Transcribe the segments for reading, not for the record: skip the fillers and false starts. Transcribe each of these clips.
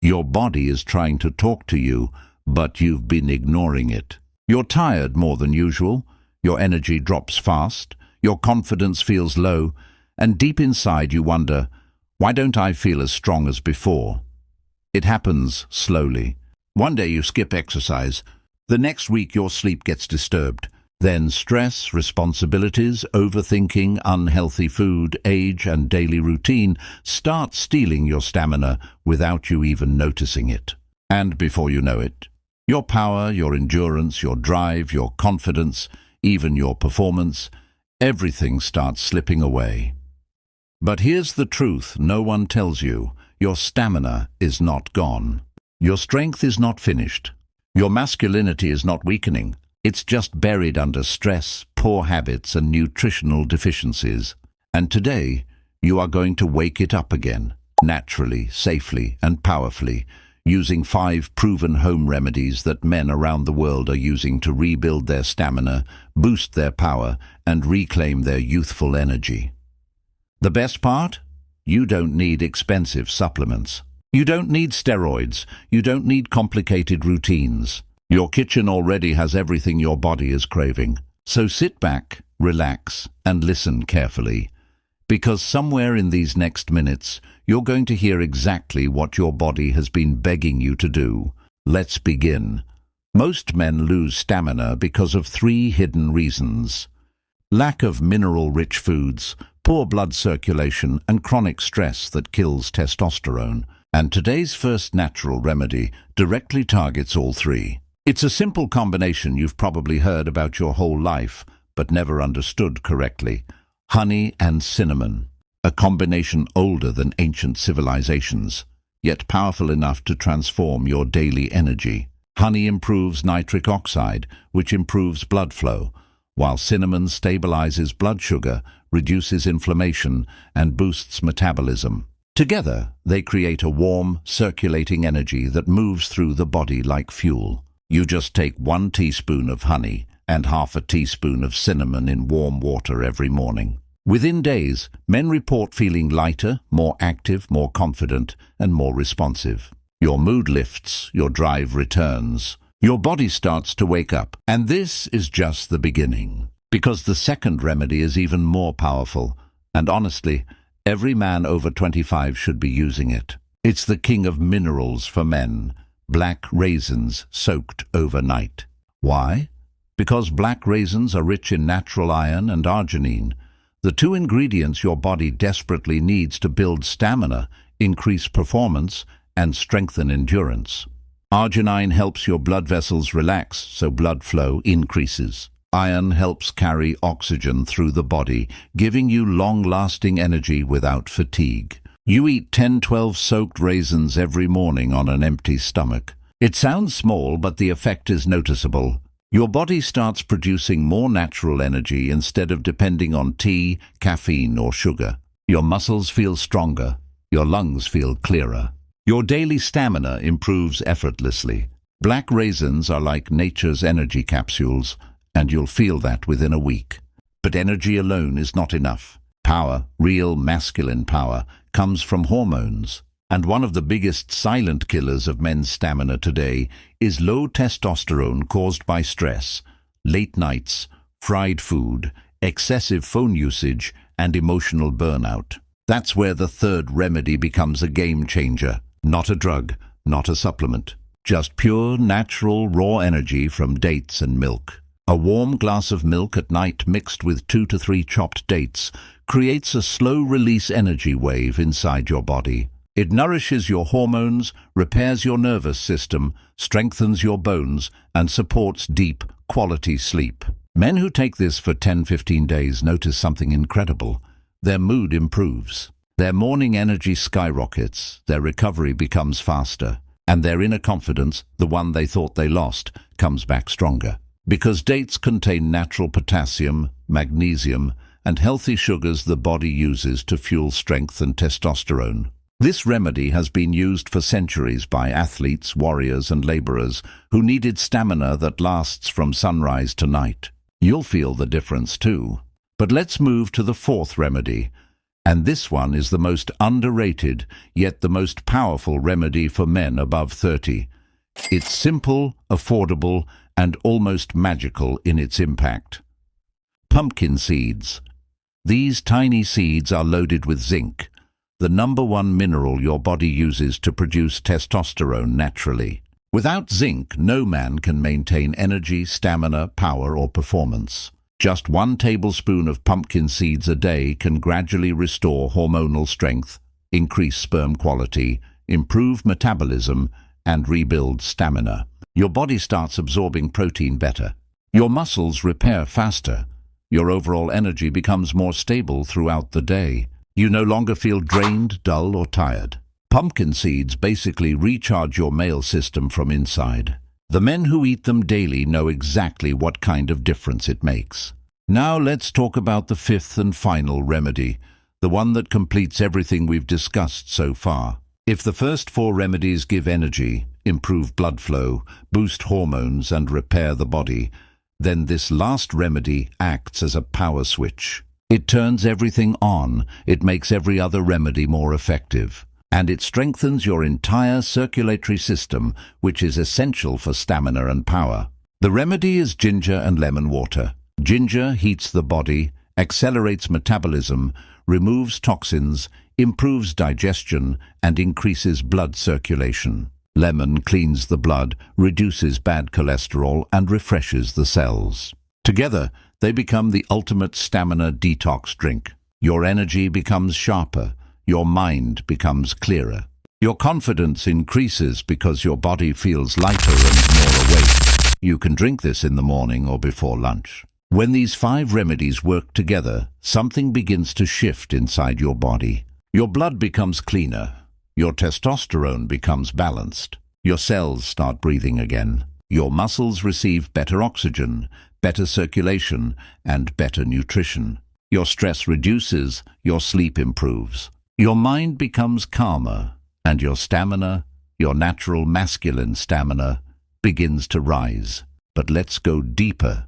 Your body is trying to talk to you, but you've been ignoring it. You're tired more than usual, your energy drops fast, your confidence feels low, and deep inside you wonder, why don't I feel as strong as before? It happens slowly. One day you skip exercise, the next week your sleep gets disturbed. Then stress, responsibilities, overthinking, unhealthy food, age and daily routine start stealing your stamina without you even noticing it. And before you know it, your power, your endurance, your drive, your confidence, even your performance, everything starts slipping away. But here's the truth no one tells you. Your stamina is not gone. Your strength is not finished. Your masculinity is not weakening. It's just buried under stress, poor habits, and nutritional deficiencies. And today, you are going to wake it up again, naturally, safely, and powerfully, using 5 proven home remedies that men around the world are using to rebuild their stamina, boost their power, and reclaim their youthful energy. The best part? You don't need expensive supplements. You don't need steroids. You don't need complicated routines. Your kitchen already has everything your body is craving. So sit back, relax, and listen carefully. Because somewhere in these next minutes, you're going to hear exactly what your body has been begging you to do. Let's begin. Most men lose stamina because of 3 hidden reasons: lack of mineral-rich foods, poor blood circulation, and chronic stress that kills testosterone. And today's first natural remedy directly targets all 3. It's a simple combination you've probably heard about your whole life, but never understood correctly. Honey and cinnamon. A combination older than ancient civilizations, yet powerful enough to transform your daily energy. Honey improves nitric oxide, which improves blood flow, while cinnamon stabilizes blood sugar, reduces inflammation, and boosts metabolism. Together, they create a warm, circulating energy that moves through the body like fuel. You just take 1 teaspoon of honey and half a teaspoon of cinnamon in warm water every morning. Within days, men report feeling lighter, more active, more confident, and more responsive. Your mood lifts, your drive returns. Your body starts to wake up. And this is just the beginning. Because the second remedy is even more powerful. And honestly, every man over 25 should be using it. It's the king of minerals for men. Black raisins soaked overnight. Why? Because black raisins are rich in natural iron and arginine, the 2 ingredients your body desperately needs to build stamina, increase performance, and strengthen endurance. Arginine helps your blood vessels relax so blood flow increases. Iron helps carry oxygen through the body, giving you long-lasting energy without fatigue. You eat 10-12 soaked raisins every morning on an empty stomach. It sounds small, but the effect is noticeable. Your body starts producing more natural energy instead of depending on tea, caffeine, or sugar. Your muscles feel stronger. Your lungs feel clearer. Your daily stamina improves effortlessly. Black raisins are like nature's energy capsules, and you'll feel that within a week. But energy alone is not enough. Power, real masculine power, comes from hormones. And one of the biggest silent killers of men's stamina today is low testosterone caused by stress, late nights, fried food, excessive phone usage, and emotional burnout. That's where the third remedy becomes a game changer. Not a drug, not a supplement. Just pure, natural, raw energy from dates and milk. A warm glass of milk at night mixed with 2 to 3 chopped dates creates a slow-release energy wave inside your body. It nourishes your hormones, repairs your nervous system, strengthens your bones, and supports deep, quality sleep. Men who take this for 10-15 days notice something incredible. Their mood improves. Their morning energy skyrockets, their recovery becomes faster, and their inner confidence, the one they thought they lost, comes back stronger. Because dates contain natural potassium, magnesium, and healthy sugars the body uses to fuel strength and testosterone. This remedy has been used for centuries by athletes, warriors, and laborers who needed stamina that lasts from sunrise to night. You'll feel the difference too. But let's move to the fourth remedy. And this one is the most underrated, yet the most powerful remedy for men above 30. It's simple, affordable, and almost magical in its impact. Pumpkin seeds. These tiny seeds are loaded with zinc, the #1 mineral your body uses to produce testosterone naturally. Without zinc, no man can maintain energy, stamina, power, or performance. Just 1 tablespoon of pumpkin seeds a day can gradually restore hormonal strength, increase sperm quality, improve metabolism, and rebuild stamina. Your body starts absorbing protein better. Your muscles repair faster. Your overall energy becomes more stable throughout the day. You no longer feel drained, dull, or tired. Pumpkin seeds basically recharge your male system from inside. The men who eat them daily know exactly what kind of difference it makes. Now let's talk about the 5th and final remedy, the one that completes everything we've discussed so far. If the first 4 remedies give energy, improve blood flow, boost hormones, and repair the body, then this last remedy acts as a power switch. It turns everything on, it makes every other remedy more effective. And it strengthens your entire circulatory system, which is essential for stamina and power. The remedy is ginger and lemon water. Ginger heats the body, accelerates metabolism, removes toxins, improves digestion, and increases blood circulation. Lemon cleans the blood, reduces bad cholesterol, and refreshes the cells. Together, they become the ultimate stamina detox drink. Your energy becomes sharper. Your mind becomes clearer. Your confidence increases because your body feels lighter and more awake. You can drink this in the morning or before lunch. When these 5 remedies work together, something begins to shift inside your body. Your blood becomes cleaner. Your testosterone becomes balanced. Your cells start breathing again. Your muscles receive better oxygen, better circulation, and better nutrition. Your stress reduces, your sleep improves. Your mind becomes calmer, and your stamina, your natural masculine stamina, begins to rise. But let's go deeper.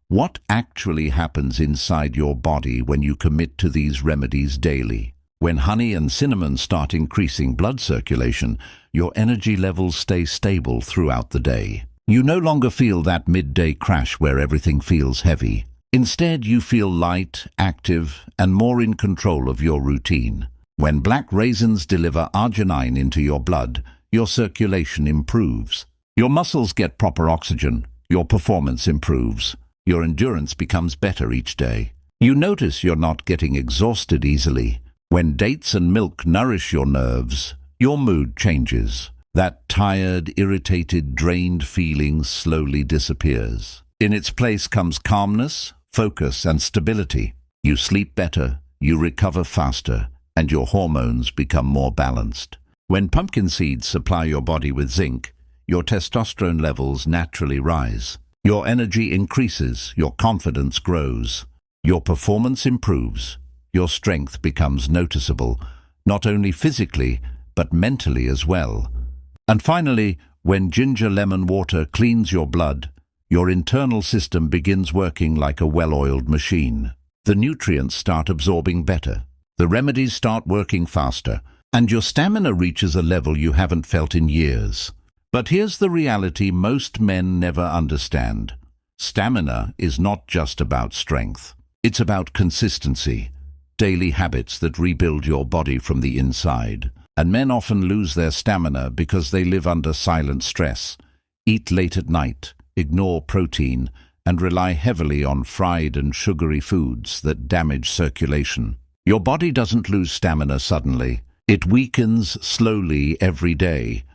What actually happens inside your body when you commit to these remedies daily? When honey and cinnamon start increasing blood circulation, your energy levels stay stable throughout the day. You no longer feel that midday crash where everything feels heavy. Instead, you feel light, active, and more in control of your routine. When black raisins deliver arginine into your blood, your circulation improves. Your muscles get proper oxygen, your performance improves. Your endurance becomes better each day. You notice you're not getting exhausted easily. When dates and milk nourish your nerves, your mood changes. That tired, irritated, drained feeling slowly disappears. In its place comes calmness, focus, and stability. You sleep better, you recover faster, and your hormones become more balanced. When pumpkin seeds supply your body with zinc, your testosterone levels naturally rise. Your energy increases, your confidence grows, your performance improves, your strength becomes noticeable, not only physically, but mentally as well. And finally, when ginger lemon water cleans your blood, your internal system begins working like a well-oiled machine. The nutrients start absorbing better. The remedies start working faster, and your stamina reaches a level you haven't felt in years. But here's the reality most men never understand. Stamina is not just about strength. It's about consistency, daily habits that rebuild your body from the inside. And men often lose their stamina because they live under silent stress, eat late at night, ignore protein, and rely heavily on fried and sugary foods that damage circulation. Your body doesn't lose stamina suddenly. It weakens slowly every day,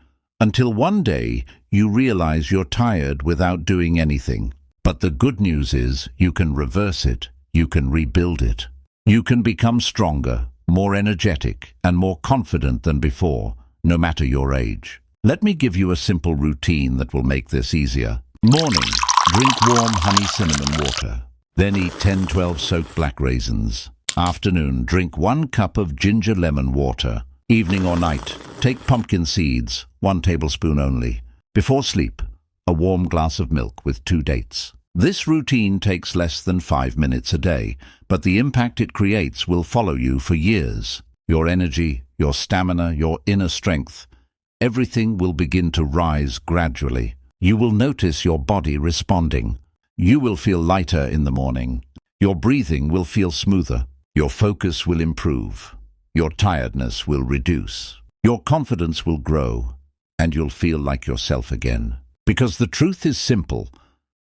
until one day you realize you're tired without doing anything. But the good news is you can reverse it. You can rebuild it. You can become stronger, more energetic, and more confident than before, no matter your age. Let me give you a simple routine that will make this easier. Morning, drink warm honey cinnamon water. Then eat 10-12 soaked black raisins. Afternoon, drink 1 cup of ginger lemon water. Evening or night, take pumpkin seeds, 1 tablespoon only. Before sleep, a warm glass of milk with 2 dates. This routine takes less than 5 minutes a day, but the impact it creates will follow you for years. Your energy, your stamina, your inner strength, everything will begin to rise gradually. You will notice your body responding. You will feel lighter in the morning. Your breathing will feel smoother. Your focus will improve. Your tiredness will reduce. Your confidence will grow, and you'll feel like yourself again. Because the truth is simple.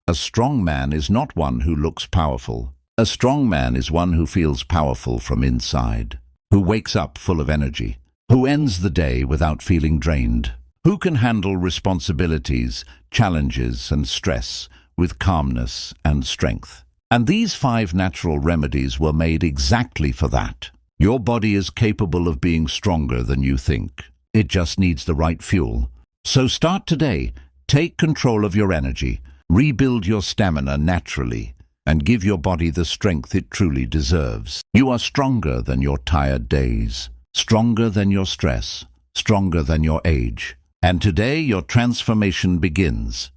A strong man is not one who looks powerful. A strong man is one who feels powerful from inside, who wakes up full of energy, who ends the day without feeling drained, who can handle responsibilities, challenges, and stress with calmness and strength. And these 5 natural remedies were made exactly for that. Your body is capable of being stronger than you think. It just needs the right fuel. So start today. Take control of your energy. Rebuild your stamina naturally and give your body the strength it truly deserves. You are stronger than your tired days, stronger than your stress, stronger than your age. And today your transformation begins.